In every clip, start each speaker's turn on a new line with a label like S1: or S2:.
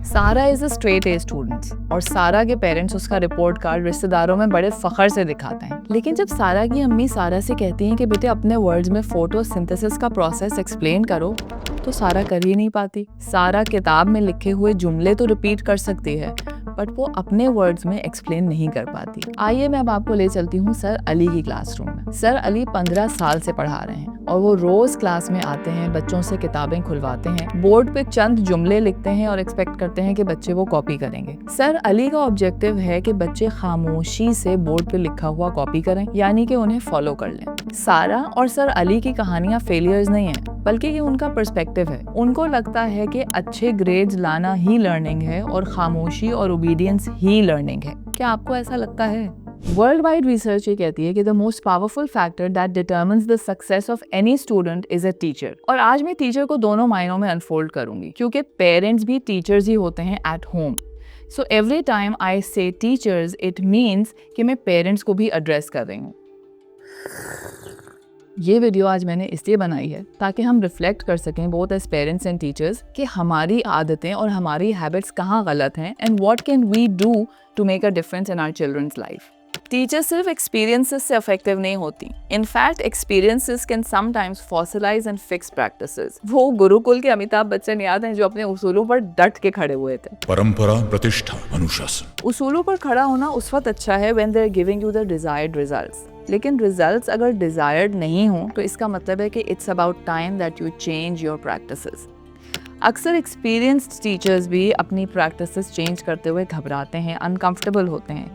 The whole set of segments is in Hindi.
S1: सारा is a straight a student और सारा के पेरेंट्स उसका रिपोर्ट कार्ड रिश्तेदारों में बड़े फखर से दिखाते हैं। लेकिन जब सारा की अम्मी सारा से कहती हैं कि बेटे अपने वर्ड्स में फोटोसिंथेसिस का प्रोसेस एक्सप्लेन करो, तो सारा कर ही नहीं पाती। सारा किताब में लिखे हुए जुमले तो रिपीट कर सकती है, बट वो अपने वर्ड्स में एक्सप्लेन नहीं कर पाती। आइए मैं अब आपको ले चलती हूँ सर अली की क्लासरूम में। सर अली 15 साल से पढ़ा रहे हैं और वो रोज क्लास में आते हैं, बच्चों से किताबें खुलवाते हैं, बोर्ड पे चंद जुमले लिखते हैं और एक्सपेक्ट करते हैं कि बच्चे वो कॉपी करेंगे। सर अली का ऑब्जेक्टिव है कि बच्चे खामोशी से बोर्ड पे लिखा हुआ कॉपी करें, यानी कि उन्हें फॉलो कर लें। सारा और सर अली की कहानियां फेलियर्स नहीं है, बल्कि ये उनका पर्सपेक्टिव है। उनको लगता है कि अच्छे ग्रेड्स लाना ही लर्निंग है और खामोशी और ओबीडियंस ही लर्निंग है। क्या आपको ऐसा लगता है? वर्ल्ड वाइड रिसर्च ये कहती है कि the most powerful factor that determines the success of any student is a teacher. और आज मैं टीचर को दोनों मायनों में अनफोल्ड करूंगी, क्योंकि पेरेंट्स भी टीचर्स ही होते हैं at home. So every time I से टीचर्स, इट मीन्स कि मैं पेरेंट्स को भी एड्रेस कर रही हूँ। ये वीडियो आज मैंने इसलिए बनाई है ताकि हम रिफ्लेक्ट कर सकें both as parents and teachers कि हमारी आदतें और हमारी हैबिट्स कहाँ गलत हैं and what can we do to make a difference in our children's life. Teacher सिर्फ एक्सपीरियंसेस से इफेक्टिव नहीं होती। In fact experiences can sometimes fossilise and fix practices. वो गुरुकुल के अमिताभ बच्चन याद हैं जो अपने उसूलों पर डट के खड़े हुए थे।
S2: परंपरा, प्रतिष्ठा, अनुशासन।
S1: उसूलों पर खड़ा होना उस वक्त अच्छा है when they are giving you the desired results. लेकिन रिजल्ट्स अगर डिजायर्ड नहीं हो तो इसका मतलब है कि it's about time that you change your practices. अक्सर एक्सपीरियंस्ड टीचर्स भी अपनी प्रैक्टिसेस चेंज करते हुए घबराते हैं, अनकंफर्टेबल होते हैं,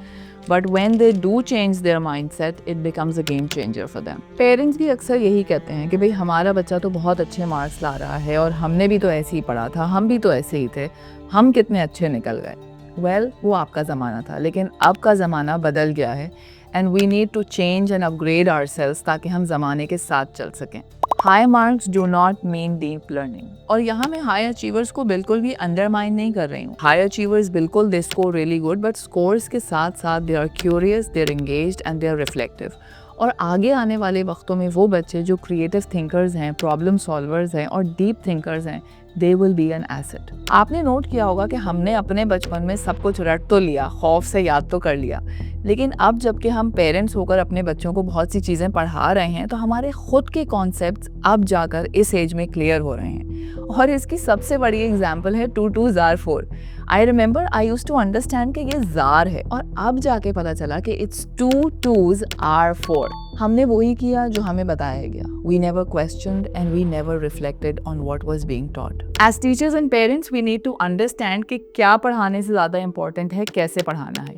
S1: but when they do change their mindset it becomes a game changer for them. Parents भी अक्सर यही कहते हैं कि भाई हमारा बच्चा तो बहुत अच्छे मार्क्स ला रहा है और हमने भी तो ऐसे ही पढ़ा था, हम भी तो ऐसे ही थे, हम कितने अच्छे निकल गए। वेल, वो आपका ज़माना था, लेकिन अब का ज़माना बदल गया है and we need to change and upgrade ourselves ताकि हम ज़माने के साथ चल सकें। High marks do not mean deep learning. और यहाँ मैं हाई अचीवर्स को बिल्कुल भी अंडरमाइन नहीं कर रही हूँ। हाई अचीवर्स बिल्कुल they score really good, but scores के साथ साथ they are curious, they are engaged and they are reflective. और आगे आने वाले वक्तों में वो बच्चे जो क्रिएटिव थिंकर्स हैं, प्रॉब्लम सॉल्वर्स हैं और डीप थिंकर्स हैं, they will be an asset. आपने नोट किया होगा कि हमने अपने बचपन में सब कुछ रट तो लिया, खौफ से याद तो कर लिया, लेकिन अब जबकि हम पेरेंट्स होकर अपने बच्चों को बहुत सी चीज़ें पढ़ा रहे हैं तो हमारे खुद के कॉन्सेप्ट्स अब जाकर इस एज में क्लियर हो रहे हैं। और इसकी सबसे बड़ी एग्जाम्पल है 2 2 ज़ार 4। I remember I used to understand कि ये ज़ार है और अब जाके पता चला कि इट्स 2 2s are 4। हमने वही किया जो हमें बताया गया। We never questioned and we never reflected on what was being taught. As teachers and parents, we need to understand कि क्या पढ़ाने से ज़्यादा इम्पोर्टेंट है, कैसे पढ़ाना है।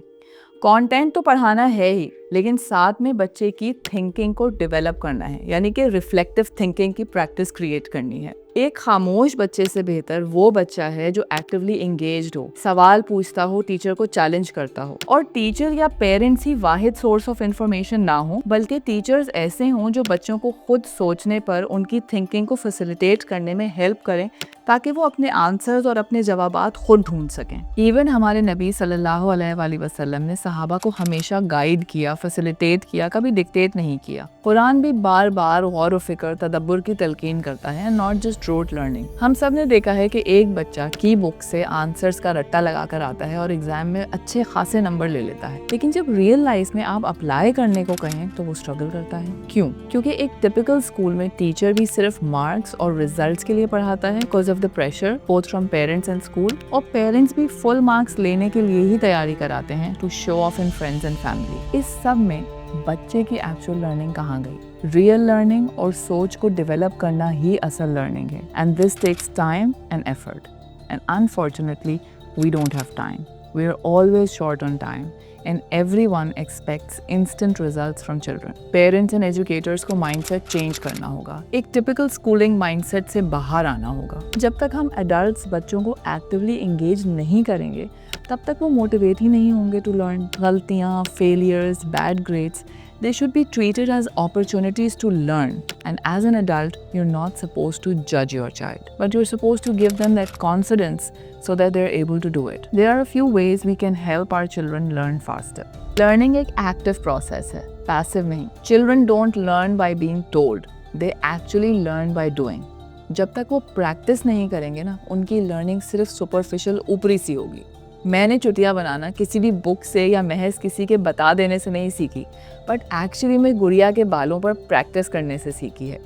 S1: कंटेंट तो पढ़ाना है ही, लेकिन साथ में बच्चे की थिंकिंग को डेवलप करना है, यानी कि रिफ्लेक्टिव थिंकिंग की प्रैक्टिस क्रिएट करनी है। एक खामोश बच्चे से बेहतर वो बच्चा है जो एक्टिवली एंगेज्ड हो, सवाल पूछता हो, टीचर को चैलेंज करता हो। और टीचर या parents he Wahid source of information ना हो, बल्कि टीचर्स ऐसे हों जो बच्चों को खुद सोचने पर उनकी थिंकिंग को फैसिलिटेट करने में हेल्प करें, ताकि वो अपने आंसर्स और अपने जवाबात खुद ढूंढ सकें। इवन हमारे नबी सल्लल्लाहु अलैहि वसल्लम ने सहाबा को हमेशा गाइड किया, फैसिलिटेट किया, कभी डिक्टेट नहीं किया। कुरान भी बार बार गौर व फिक्र, तदब्बुर की तलकीन करता है, नॉट जस्ट रोट लर्निंग। हम सब ने देखा है कि एक बच्चा की बुक से आंसर्स का रट्टा लगाकर आता है और एग्जाम में अच्छे खासे नंबर ले लेता है, लेकिन जब रियल लाइफ में आप अप्लाई करने को कहें तो वो स्ट्रगल करता है। क्यों? क्योंकि एक टिपिकल स्कूल में टीचर भी सिर्फ मार्क्स और रिजल्ट्स के लिए पढ़ाता है because of the pressure both from parents and school, और पेरेंट्स भी फुल मार्क्स लेने के लिए ही तैयारी कराते हैं to show off in friends and family. इस सब में बच्चे की एक्चुअल लर्निंग कहाँ गई? रियल लर्निंग और सोच को डेवलप करना ही असल लर्निंग है, and this takes time and effort, and unfortunately we don't have time. We are always short on time and everyone expects instant results from children. Parents and educators को mindset change करना होगा, एक typical schooling mindset से बाहर आना होगा। जब तक हम adults बच्चों को actively engage नहीं करेंगे, तब तक वो motivate ही नहीं होंगे to learn। गलतियाँ, failures, bad grades, they should be treated as opportunities to learn. And as an adult, you're not supposed to judge your child, but you're supposed to give them that confidence so that they're able to do it. There are a few ways we can help our children learn faster. Learning एक active process है, passive नहीं। Children don't learn by being told, they actually learn by doing. जब तक वो प्रैक्टिस नहीं करेंगे ना, उनकी लर्निंग सिर्फ सुपरफिशियल ऊपरी सी होगी। मैंने चुटिया बनाना किसी भी बुक से या महज किसी के बता देने से नहीं सीखी, बट एक्चुअली में गुड़िया के बालों पर प्रैक्टिस करने से सीखी है।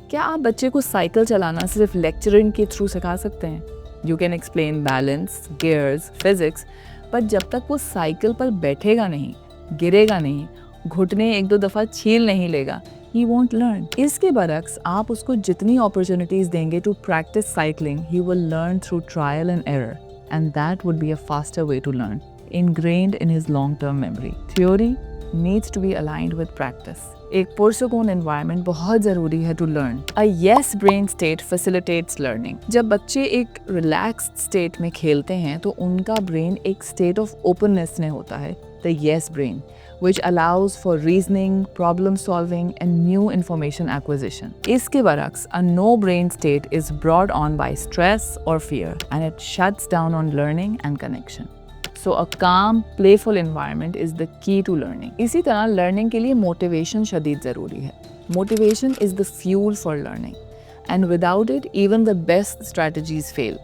S1: क्या आप बच्चे को साइकिल चलाना सिर्फ लेक्चरिंग के थ्रू सिखा सकते हैं? You can explain balance, gears, physics, but जब तक वो साइकिल पर बैठेगा नहीं, गिरेगा नहीं, घुटने एक दो दफ़ा छील नहीं लेगा, he won't learn. इसके बरक्स आप उसको जितनी opportunities देंगे to practice cycling, he will learn through trial and error, and that would be a faster way to learn, ingrained in his long-term memory. Theory needs to be aligned with practice. एक पुरसकून environment बहुत ज़रूरी है to learn. A yes brain state facilitates learning. जब बच्चे एक relaxed state में खेलते हैं तो उनका brain एक state of openness में होता है, the yes brain, which allows for reasoning, problem solving, and new information acquisition. इसके बरक्स, a no brain state is brought on by stress or fear, and it shuts down on learning and connection. So a calm, playful environment is the key to learning. इसी तरह learning के लिए motivation शदीद ज़रूरी है. Motivation is the fuel for learning, and without it, even the best strategies fail.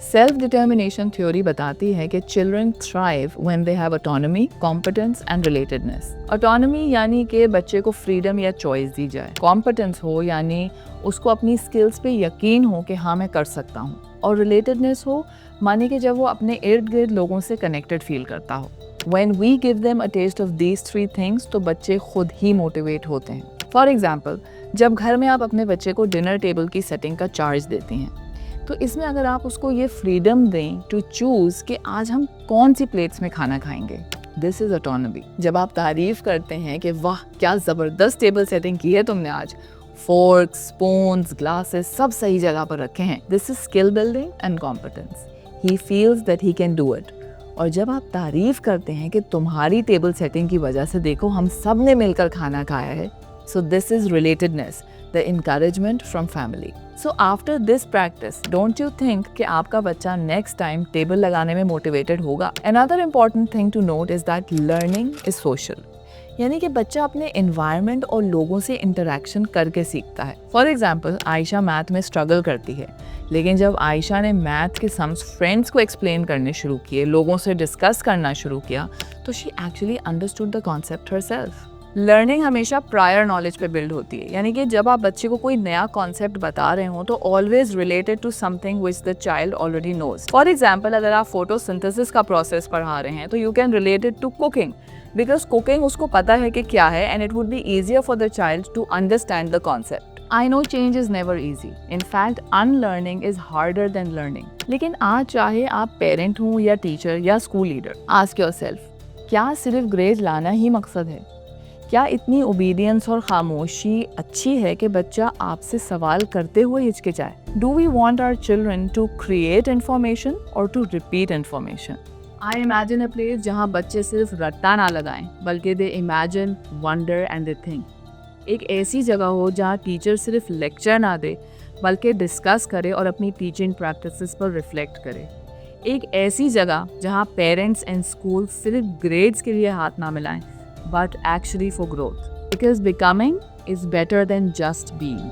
S1: Self-determination theory बताती है कि children thrive when they have autonomy, competence and relatedness. Autonomy यानी कि बच्चे को freedom या choice दी जाए. Competence हो यानी उसको अपनी skills पे यकीन हो कि हाँ मैं कर सकता हूँ. और relatedness हो माने कि जब वो अपने इर्द गिर्द लोगों से connected feel करता हो. When we give them a taste of these three things तो बच्चे खुद ही motivate होते हैं. For example, जब घर में आप अपने बच्चे को dinner table की setting का charge देती हैं, तो इसमें अगर आप उसको ये फ्रीडम दें टू चूज़ कि आज हम कौन सी प्लेट्स में खाना खाएंगे, दिस इज़ ऑटोनॉमी. जब आप तारीफ़ करते हैं कि वाह क्या ज़बरदस्त टेबल सेटिंग की है तुमने आज, फोर्क्स, स्पून्स, ग्लासेस सब सही जगह पर रखे हैं, this is skill building and competence. He feels that he can do it. और जब आप तारीफ़ करते हैं कि तुम्हारी टेबल सेटिंग की वजह से देखो हम सब ने मिलकर खाना खाया है, so this is relatedness, the encouragement from family. So after this practice, don't you think कि आपका बच्चा next time table लगाने में motivated होगा? Another important thing to note is that learning is social. यानी कि बच्चा अपने environment और लोगों से interaction करके सीखता है. For example, आयशा मैथ में struggle करती है, लेकिन जब आयशा ने मैथ के सम्स फ्रेंड्स को एक्सप्लेन करने शुरू किए, लोगों से डिस्कस करना शुरू किया, तो she actually understood the concept herself. Learning हमेशा प्रायर नॉलेज पे बिल्ड होती है, यानी कि जब आप बच्चे को कोई नया कॉन्सेप्ट बता रहे हो तो always related to something which the child already knows. For example, अगर आप फोटोसिंथेसिस का प्रोसेस पढ़ा रहे हैं तो you can relate it to cooking, because cooking उसको पता है कि क्या है, and it would be easier for the child to understand the concept. I know change is never easy. In fact unlearning is harder than learning. लेकिन आज चाहे आप पेरेंट हो या टीचर या स्कूल लीडर, आस्क योरसेल्फ, क्या सिर्फ ग्रेड लाना ही मकसद है? क्या इतनी ओबीडियंस और खामोशी अच्छी है कि बच्चा आपसे सवाल करते हुए हिचकिचाए? Do we want our children to create information or to repeat information? I imagine a place जहाँ बच्चे सिर्फ रट्टा ना लगाएं, बल्कि they imagine, wonder and they think. एक ऐसी जगह हो जहाँ टीचर सिर्फ लेक्चर ना दे, बल्कि डिस्कस करे और अपनी टीचिंग प्रैक्टिसेस पर रिफ्लेक्ट करे. एक ऐसी जगह जहाँ पेरेंट्स एंड स्कूल सिर्फ ग्रेड्स के लिए हाथ ना मिलाएं, but actually for growth, because becoming is better than just being.